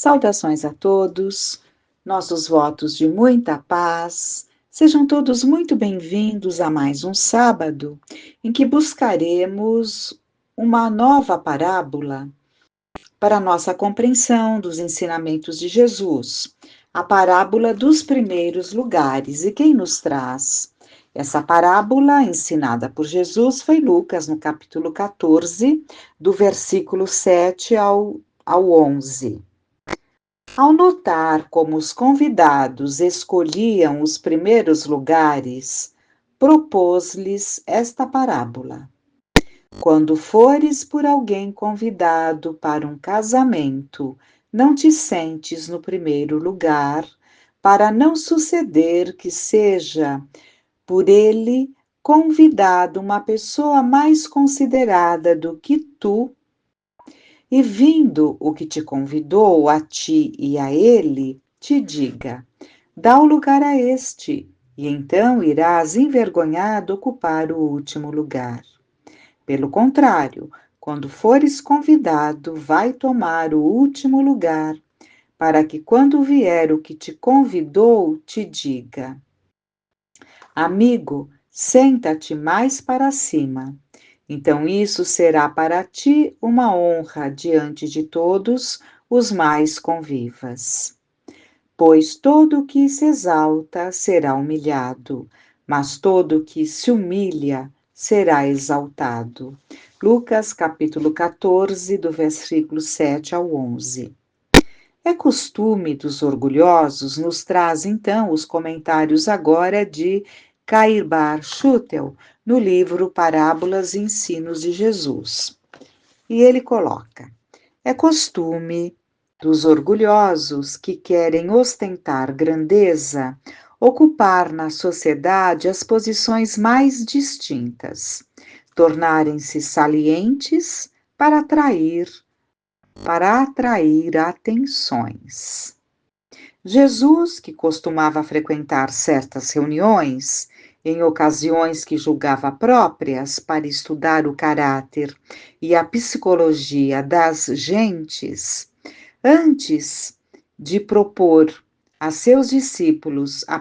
Saudações a todos, nossos votos de muita paz. Sejam todos muito bem-vindos a mais um sábado em que buscaremos uma nova parábola para nossa compreensão dos ensinamentos de Jesus, a parábola dos primeiros lugares. E quem nos traz essa parábola ensinada por Jesus foi Lucas, no capítulo 14, do versículo 7 ao 11. Ao notar como os convidados escolhiam os primeiros lugares, propôs-lhes esta parábola: quando fores por alguém convidado para um casamento, não te sentes no primeiro lugar, para não suceder que seja por ele convidado uma pessoa mais considerada do que tu, e vindo o que te convidou, a ti e a ele, te diga: dá o lugar a este, e então irás envergonhado ocupar o último lugar. Pelo contrário, quando fores convidado, vai tomar o último lugar, para que quando vier o que te convidou, te diga: amigo, senta-te mais para cima. Então isso será para ti uma honra diante de todos os mais convivas. Pois todo o que se exalta será humilhado, mas todo o que se humilha será exaltado. Lucas capítulo 14, do versículo 7 ao 11. É costume dos orgulhosos, nos traz então os comentários agora de Cair Bar Schutel, no livro Parábolas e Ensinos de Jesus. E ele coloca: é costume dos orgulhosos que querem ostentar grandeza, ocupar na sociedade as posições mais distintas, tornarem-se salientes para atrair atenções. Jesus, que costumava frequentar certas reuniões, em ocasiões que julgava próprias para estudar o caráter e a psicologia das gentes, antes de propor a seus discípulos a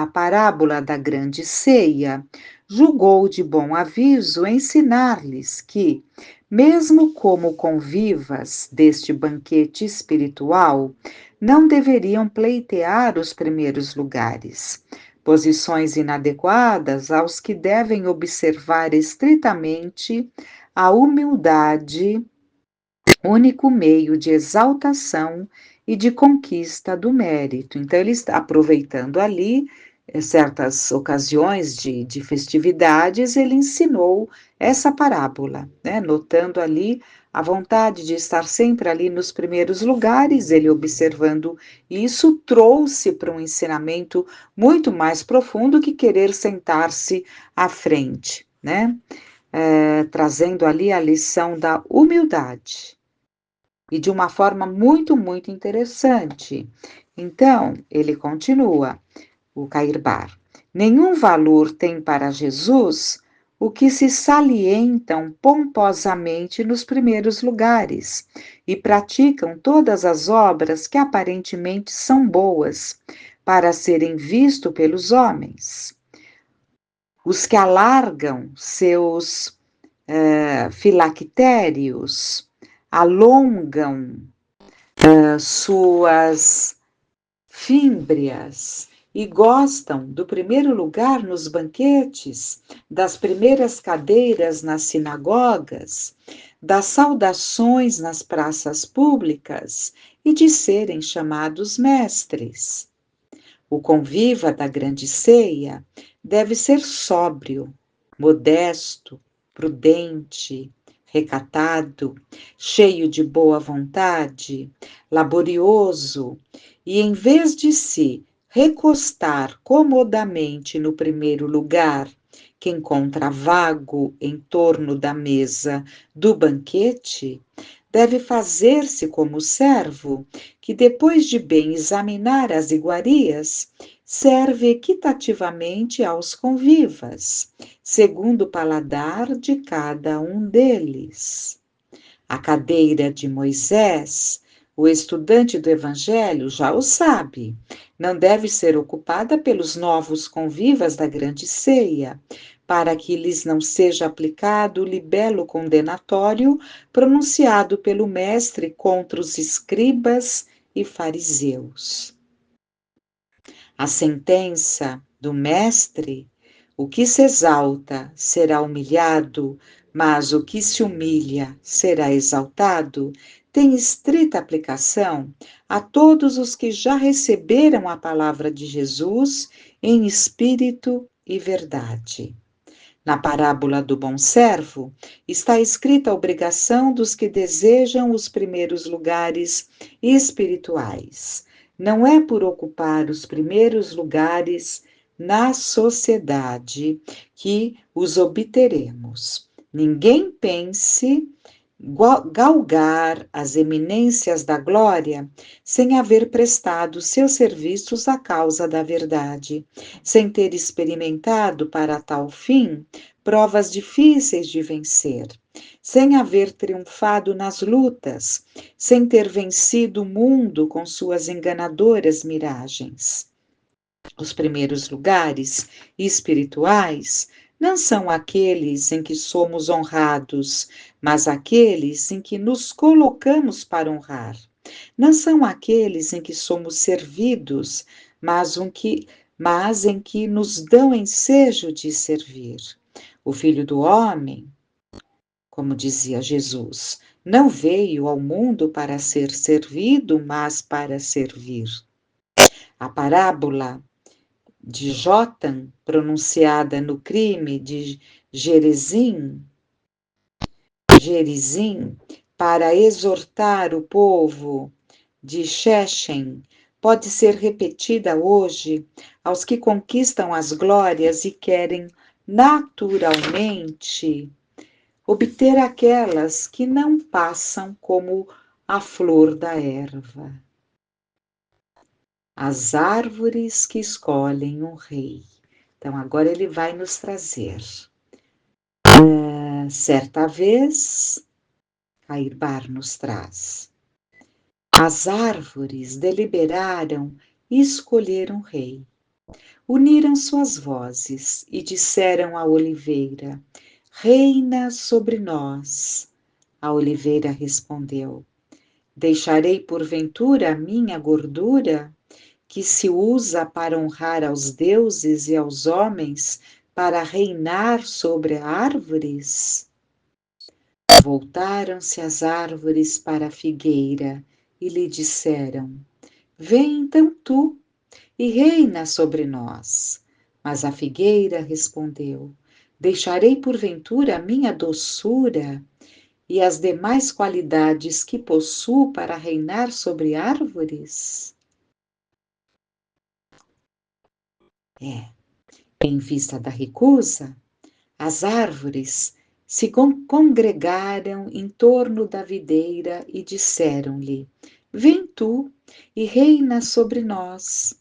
parábola da grande ceia, julgou de bom aviso ensinar-lhes que, mesmo como convivas deste banquete espiritual, não deveriam pleitear os primeiros lugares, posições inadequadas aos que devem observar estritamente a humildade, único meio de exaltação e de conquista do mérito. Então, ele está aproveitando ali certas ocasiões de festividades, ele ensinou essa parábola, né? Notando ali a vontade de estar sempre ali nos primeiros lugares, ele observando isso, trouxe para um ensinamento muito mais profundo que querer sentar-se à frente, né? Trazendo ali a lição da humildade. E de uma forma muito, muito interessante. Então, ele continua, o Cair Bar: nenhum valor tem para Jesus o que se salientam pomposamente nos primeiros lugares e praticam todas as obras que aparentemente são boas para serem vistos pelos homens. Os que alargam seus filactérios, alongam suas fímbrias e gostam do primeiro lugar nos banquetes, das primeiras cadeiras nas sinagogas, das saudações nas praças públicas e de serem chamados mestres. O conviva da grande ceia deve ser sóbrio, modesto, prudente, recatado, cheio de boa vontade, laborioso, e em vez de se recostar comodamente no primeiro lugar, que encontra vago em torno da mesa do banquete, deve fazer-se como servo, que depois de bem examinar as iguarias, serve equitativamente aos convivas, segundo o paladar de cada um deles. A cadeira de Moisés, O estudante do Evangelho já o sabe. Não deve ser ocupada pelos novos convivas da grande ceia, para que lhes não seja aplicado o libelo condenatório pronunciado pelo Mestre contra os escribas e fariseus. A sentença do Mestre: o que se exalta será humilhado, mas o que se humilha será exaltado, tem estrita aplicação a todos os que já receberam a palavra de Jesus em espírito e verdade. Na parábola do bom servo, está escrita a obrigação dos que desejam os primeiros lugares espirituais. Não é por ocupar os primeiros lugares na sociedade que os obteremos. Ninguém pense galgar as eminências da glória sem haver prestado seus serviços à causa da verdade, sem ter experimentado para tal fim provas difíceis de vencer, sem haver triunfado nas lutas, sem ter vencido o mundo com suas enganadoras miragens. Os primeiros lugares espirituais não são aqueles em que somos honrados, mas aqueles em que nos colocamos para honrar. Não são aqueles em que somos servidos, mas em que nos dão ensejo de servir. O Filho do Homem, como dizia Jesus, não veio ao mundo para ser servido, mas para servir. A parábola de Jotam, pronunciada no crime de Gerizim, para exortar o povo de Shechem, pode ser repetida hoje aos que conquistam as glórias e querem naturalmente obter aquelas que não passam como a flor da erva. As árvores que escolhem um rei. Então, agora ele vai nos trazer. Certa vez, Cairbar nos traz. As árvores deliberaram escolher um rei. Uniram suas vozes e disseram à oliveira: reina sobre nós. A oliveira respondeu: deixarei porventura a minha gordura, que se usa para honrar aos deuses e aos homens, para reinar sobre árvores? Voltaram-se as árvores para a figueira e lhe disseram: vem então tu e reina sobre nós. Mas a figueira respondeu: deixarei porventura a minha doçura e as demais qualidades que possuo para reinar sobre árvores? Em vista da recusa, as árvores se congregaram em torno da videira e disseram-lhe: vem tu e reina sobre nós.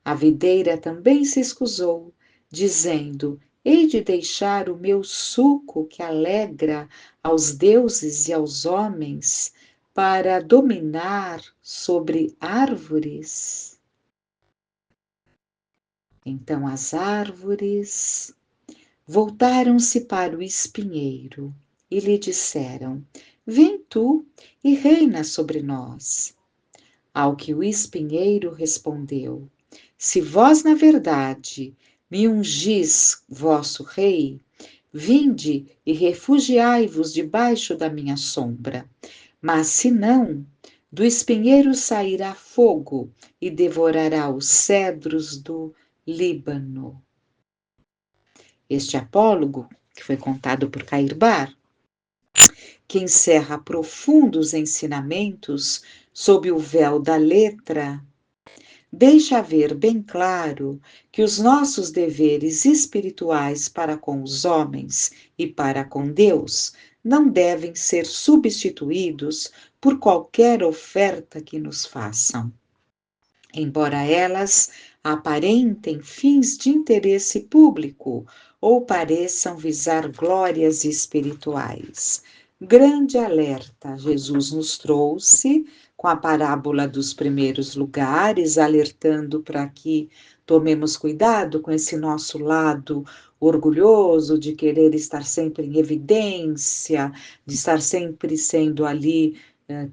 A videira também se escusou, dizendo: hei de deixar o meu suco que alegra aos deuses e aos homens para dominar sobre árvores? Então as árvores voltaram-se para o espinheiro e lhe disseram: vem tu e reina sobre nós. Ao que o espinheiro respondeu: se vós, na verdade, me ungis vosso rei, vinde e refugiai-vos debaixo da minha sombra. Mas se não, do espinheiro sairá fogo e devorará os cedros do Líbano. Este apólogo, que foi contado por Cairbar, que encerra profundos ensinamentos sob o véu da letra, deixa ver bem claro que os nossos deveres espirituais para com os homens e para com Deus não devem ser substituídos por qualquer oferta que nos façam, embora elas aparentem fins de interesse público ou pareçam visar glórias espirituais. Grande alerta Jesus nos trouxe com a parábola dos primeiros lugares, alertando para que tomemos cuidado com esse nosso lado orgulhoso de querer estar sempre em evidência, de estar sempre sendo ali,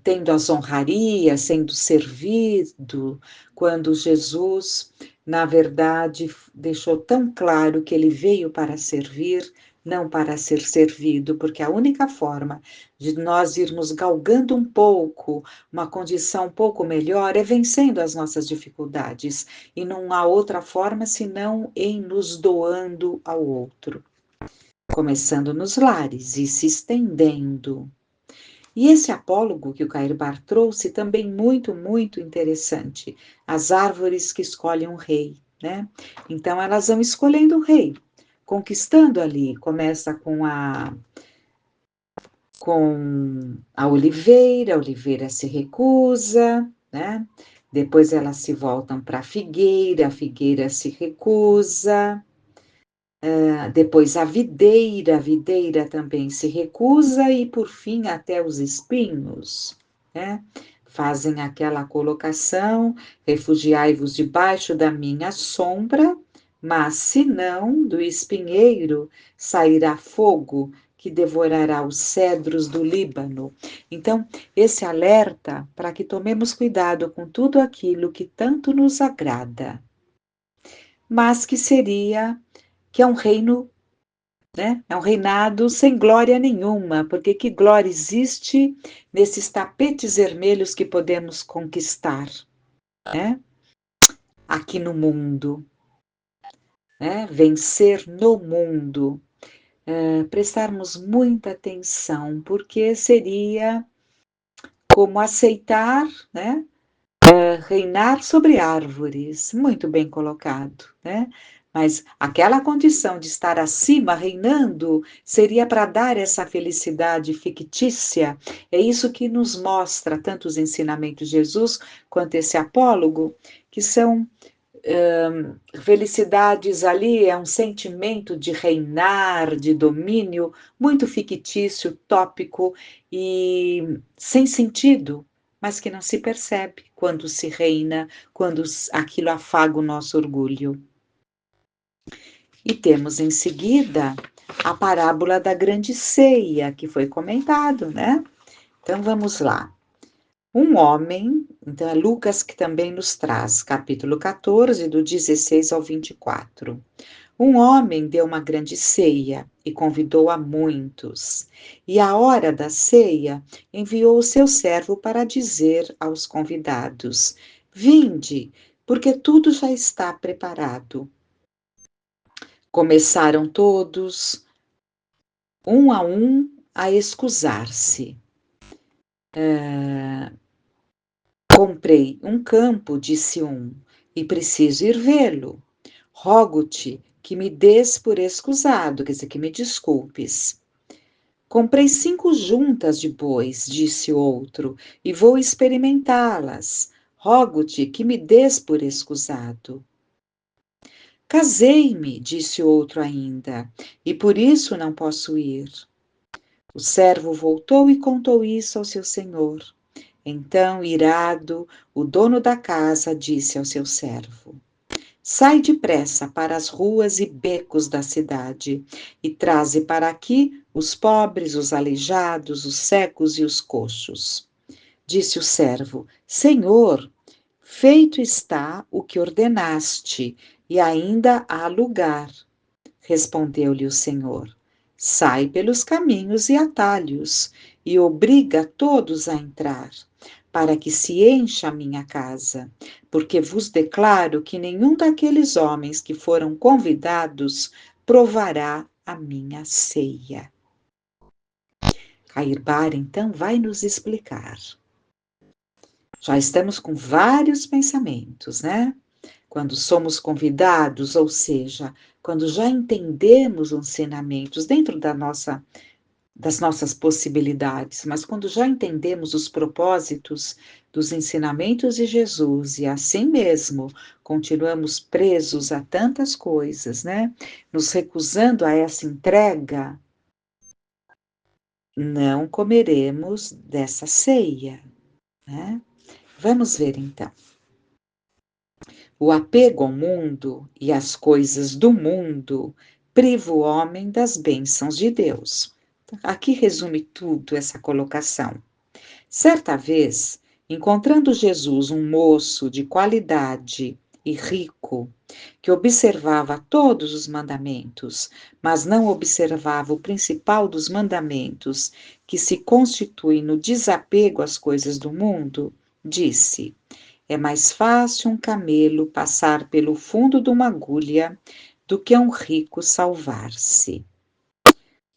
tendo as honrarias, sendo servido, quando Jesus, na verdade, deixou tão claro que ele veio para servir, não para ser servido, porque a única forma de nós irmos galgando um pouco, uma condição um pouco melhor, é vencendo as nossas dificuldades, e não há outra forma senão em nos doando ao outro, começando nos lares e se estendendo. E esse apólogo que o Cairbar trouxe também muito interessante, as árvores que escolhem um rei, né? Então elas vão escolhendo um rei, conquistando ali, começa com a oliveira, a oliveira se recusa, né? Depois elas se voltam para a figueira se recusa, depois a videira também se recusa e, por fim, até os espinhos, né? Fazem aquela colocação, refugiai-vos debaixo da minha sombra, mas se não, do espinheiro sairá fogo que devorará os cedros do Líbano. Então, esse alerta para que tomemos cuidado com tudo aquilo que tanto nos agrada, mas que é um reino, né? É um reinado sem glória nenhuma, porque que glória existe nesses tapetes vermelhos que podemos conquistar, né? Aqui no mundo, né? Vencer no mundo. Prestarmos muita atenção, porque seria como aceitar, né? Reinar sobre árvores, muito bem colocado, né? Mas aquela condição de estar acima, reinando, seria para dar essa felicidade fictícia. É isso que nos mostra tanto os ensinamentos de Jesus quanto esse apólogo, que são felicidades ali, é um sentimento de reinar, de domínio, muito fictício, tópico e sem sentido, mas que não se percebe quando se reina, quando aquilo afaga o nosso orgulho. E temos em seguida a parábola da grande ceia, que foi comentado, né? Então vamos lá. Um homem, então é Lucas que também nos traz, capítulo 14, do 16 ao 24. Um homem deu uma grande ceia e convidou a muitos. E à hora da ceia, enviou o seu servo para dizer aos convidados: Vinde, porque tudo já está preparado. Começaram todos, um, a escusar-se. Comprei um campo, disse um, e preciso ir vê-lo. Rogo-te que me des por escusado, quer dizer, que me desculpes. Comprei 5 juntas de bois, disse outro, e vou experimentá-las. Rogo-te que me des por escusado. Casei-me, disse outro ainda, e por isso não posso ir. O servo voltou e contou isso ao seu senhor. Então, irado, o dono da casa disse ao seu servo: Sai depressa para as ruas e becos da cidade e traze para aqui os pobres, os aleijados, os cegos e os coxos. Disse o servo: Senhor, feito está o que ordenaste, e ainda há lugar. Respondeu-lhe o Senhor: Sai pelos caminhos e atalhos, e obriga todos a entrar, para que se encha a minha casa, porque vos declaro que nenhum daqueles homens que foram convidados provará a minha ceia. Cairbar, então, vai nos explicar. Já estamos com vários pensamentos, né? Quando somos convidados, ou seja, quando já entendemos os ensinamentos dentro das nossas possibilidades, mas quando já entendemos os propósitos dos ensinamentos de Jesus e assim mesmo continuamos presos a tantas coisas, né? Nos recusando a essa entrega, não comeremos dessa ceia, né? Vamos ver então. O apego ao mundo e às coisas do mundo priva o homem das bênçãos de Deus. Aqui resume tudo essa colocação. Certa vez, encontrando Jesus um moço de qualidade e rico, que observava todos os mandamentos, mas não observava o principal dos mandamentos, que se constitui no desapego às coisas do mundo, disse: é mais fácil um camelo passar pelo fundo de uma agulha do que um rico salvar-se.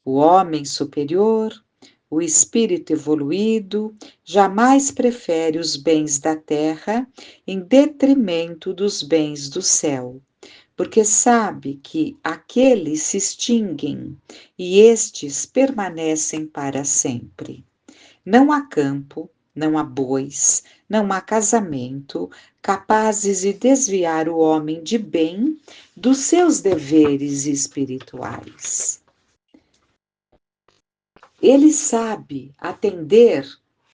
O homem superior, o espírito evoluído, jamais prefere os bens da terra em detrimento dos bens do céu, porque sabe que aqueles se extinguem e estes permanecem para sempre. Não há campo, não há bois, não há casamento capazes de desviar o homem de bem dos seus deveres espirituais. Ele sabe atender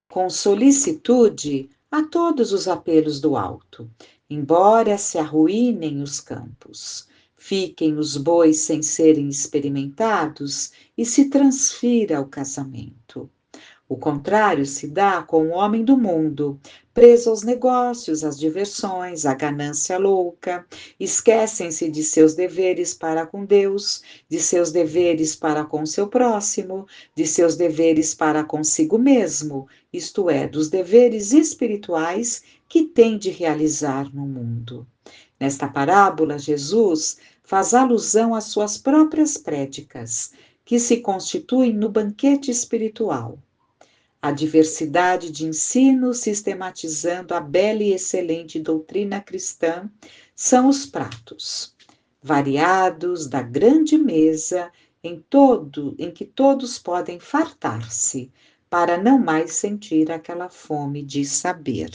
com solicitude a todos os apelos do alto, embora se arruínem os campos, fiquem os bois sem serem experimentados e se transfira o casamento. O contrário se dá com o homem do mundo, preso aos negócios, às diversões, à ganância louca, esquecem-se de seus deveres para com Deus, de seus deveres para com seu próximo, de seus deveres para consigo mesmo, isto é, dos deveres espirituais que tem de realizar no mundo. Nesta parábola, Jesus faz alusão às suas próprias prédicas, que se constituem no banquete espiritual. A diversidade de ensino sistematizando a bela e excelente doutrina cristã são os pratos, variados da grande mesa em que todos podem fartar-se, para não mais sentir aquela fome de saber.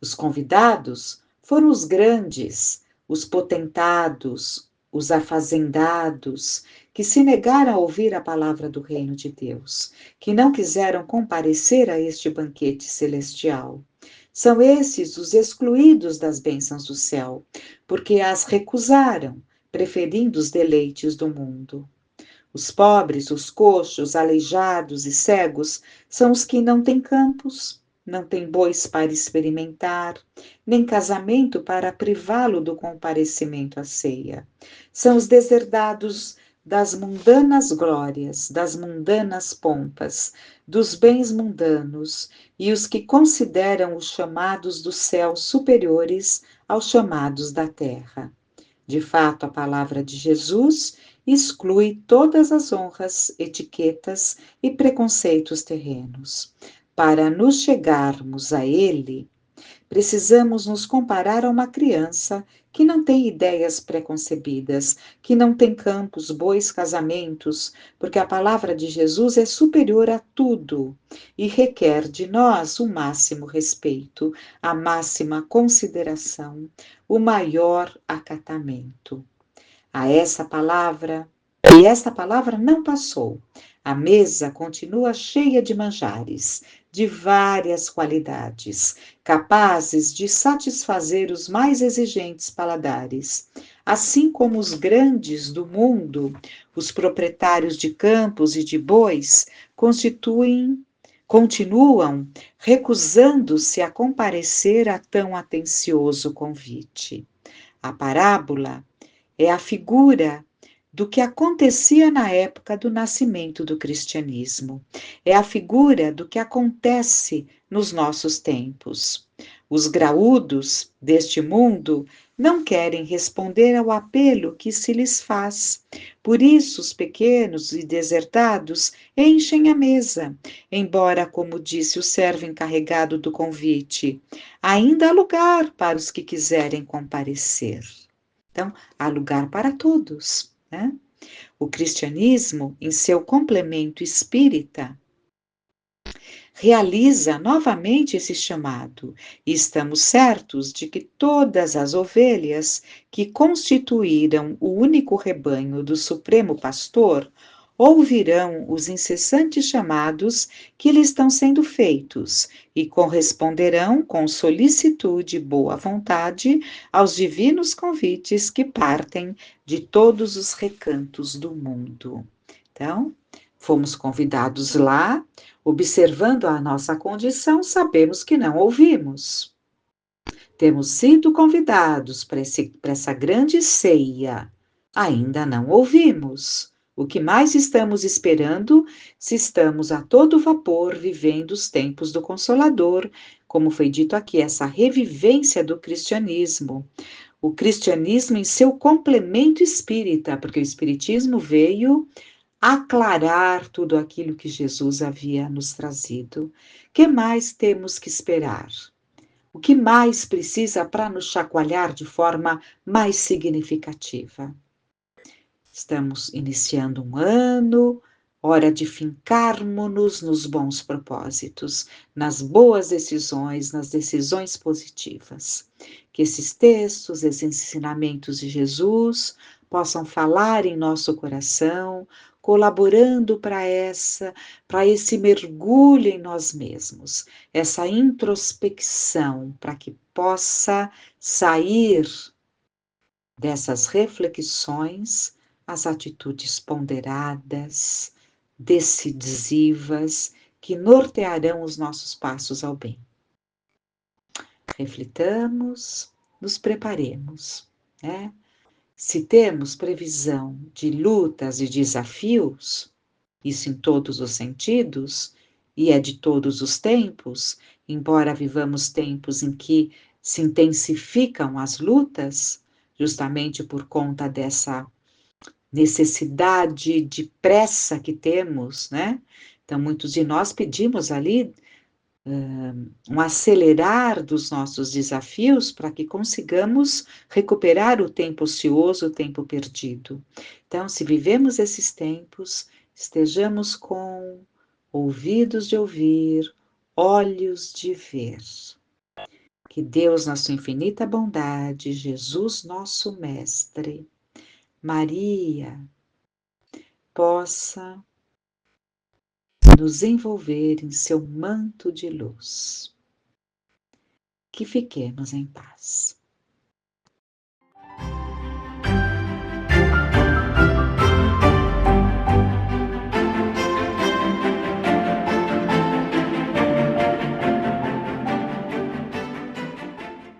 Os convidados foram os grandes, os potentados, os afazendados, que se negaram a ouvir a palavra do reino de Deus, que não quiseram comparecer a este banquete celestial. São esses os excluídos das bênçãos do céu, porque as recusaram, preferindo os deleites do mundo. Os pobres, os coxos, aleijados e cegos são os que não têm campos, não têm bois para experimentar, nem casamento para privá-lo do comparecimento à ceia. São os deserdados das mundanas glórias, das mundanas pompas, dos bens mundanos, e os que consideram os chamados do céu superiores aos chamados da terra. De fato, a palavra de Jesus exclui todas as honras, etiquetas e preconceitos terrenos. Para nos chegarmos a Ele, precisamos nos comparar a uma criança que não tem ideias preconcebidas, que não tem campos, bois, casamentos, porque a palavra de Jesus é superior a tudo e requer de nós o máximo respeito, a máxima consideração, o maior acatamento. E esta palavra não passou. A mesa continua cheia de manjares, de várias qualidades, capazes de satisfazer os mais exigentes paladares. Assim como os grandes do mundo, os proprietários de campos e de bois, continuam recusando-se a comparecer a tão atencioso convite. A parábola é a figura do que acontecia na época do nascimento do cristianismo. É a figura do que acontece nos nossos tempos. Os graúdos deste mundo não querem responder ao apelo que se lhes faz. Por isso, os pequenos e deserdados enchem a mesa, embora, como disse o servo encarregado do convite, ainda há lugar para os que quiserem comparecer. Então, há lugar para todos, né? O cristianismo, em seu complemento espírita, realiza novamente esse chamado, e estamos certos de que todas as ovelhas que constituíram o único rebanho do Supremo Pastor ouvirão os incessantes chamados que lhes estão sendo feitos e corresponderão com solicitude e boa vontade aos divinos convites que partem de todos os recantos do mundo. Então, fomos convidados lá, observando a nossa condição, sabemos que não ouvimos. Temos sido convidados para essa grande ceia, ainda não ouvimos. O que mais estamos esperando se estamos a todo vapor vivendo os tempos do Consolador, como foi dito aqui, essa revivência do cristianismo. O cristianismo em seu complemento espírita, porque o espiritismo veio aclarar tudo aquilo que Jesus havia nos trazido. Que mais temos que esperar? O que mais precisa para nos chacoalhar de forma mais significativa? Estamos iniciando um ano, hora de fincarmos-nos nos bons propósitos, nas boas decisões, nas decisões positivas. Que esses textos, esses ensinamentos de Jesus possam falar em nosso coração, colaborando para esse mergulho em nós mesmos, essa introspecção, para que possa sair dessas reflexões as atitudes ponderadas, decisivas, que nortearão os nossos passos ao bem. Reflitamos, nos preparemos, né? Se temos previsão de lutas e desafios, isso em todos os sentidos, e é de todos os tempos, embora vivamos tempos em que se intensificam as lutas, justamente por conta dessa necessidade de pressa que temos, né? Então, muitos de nós pedimos ali um acelerar dos nossos desafios para que consigamos recuperar o tempo ocioso, o tempo perdido. Então, se vivemos esses tempos, estejamos com ouvidos de ouvir, olhos de ver. Que Deus, na sua infinita bondade, Jesus, nosso Mestre, Maria, possa nos envolver em seu manto de luz. Que fiquemos em paz.